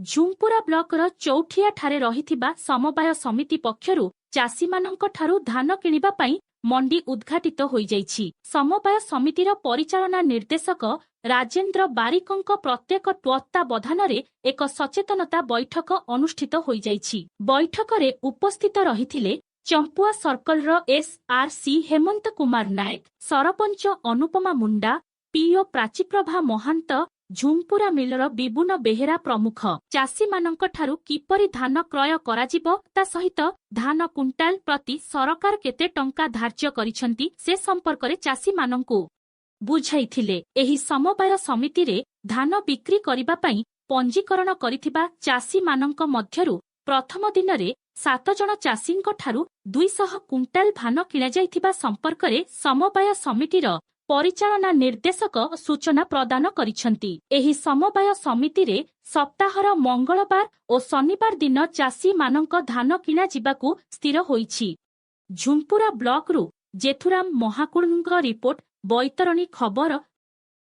ଝୁମ୍ପୁରା ବ୍ଲକର ଚୌଠିଆଠାରେ ରହିଥିବା ସମବାୟ ସମିତି ପକ୍ଷରୁ ଚାଷୀମାନଙ୍କଠାରୁ ଧାନ କିଣିବା ପାଇଁ ମଣ୍ଡି ଉଦ୍ଘାଟିତ ହୋଇଯାଇଛି। ସମବାୟ ସମିତିର ପରିଚାଳନା ନିର୍ଦ୍ଦେଶକ ରାଜେନ୍ଦ୍ର ବାରିକଙ୍କ ପ୍ରତ୍ୟେକ ତତ୍ତ୍ୱାବଧାନରେ ଏକ ସଚେତନତା ବୈଠକ ଅନୁଷ୍ଠିତ ହୋଇଯାଇଛି। ବୈଠକରେ ଉପସ୍ଥିତ ରହିଥିଲେ ଚମ୍ପୁଆ ସର୍କଲର SRC ହେମନ୍ତ କୁମାର ନାୟକ, ସରପଞ୍ଚ ଅନୁପମା ମୁଣ୍ଡା, ପିଓ ପ୍ରାଚୀପ୍ରଭା ମହାନ୍ତ, ଝୁମ୍ପୁରା ମିଲର ବିବୁନ ବେହେରା ପ୍ରମୁଖ। ଚାଷୀମାନଙ୍କଠାରୁ କିପରି ଧାନ କ୍ରୟ କରାଯିବ ତା ସହିତ ଧାନ କୁଣ୍ଟାଲ ପ୍ରତି ସରକାର କେତେ ଟଙ୍କା ଧାର୍ଯ୍ୟ କରିଛନ୍ତି ସେ ସମ୍ପର୍କରେ ଚାଷୀମାନଙ୍କୁ ବୁଝାଇଥିଲେ। ଏହି ସମବାୟ ସମିତିରେ ଧାନ ବିକ୍ରି କରିବା ପାଇଁ ପଞ୍ଜୀକରଣ କରିଥିବା ଚାଷୀମାନଙ୍କ ମଧ୍ୟରୁ ପ୍ରଥମ ଦିନରେ 7 ଜଣ ଚାଷୀଙ୍କଠାରୁ 200 କୁଣ୍ଟାଲ ଧାନ କିଣାଯାଇଥିବା ସମ୍ପର୍କରେ ସମବାୟ ସମିତିର ପରିଚାଳନା ନିର୍ଦ୍ଦେଶକ ସୂଚନା ପ୍ରଦାନ କରିଛନ୍ତି। ଏହି ସମବାୟ ସମିତିରେ ସପ୍ତାହର ମଙ୍ଗଳବାର ଓ ଶନିବାର ଦିନ ଚାଷୀମାନଙ୍କ ଧାନ କିଣାଯିବାକୁ ସ୍ଥିର ହୋଇଛି। ଝୁମ୍ପୁରା ବ୍ଲକରୁ ଜେଥୁରାମ ମହାକୁଳଙ୍କ ରିପୋର୍ଟ, ବୈତରଣୀ ଖବର।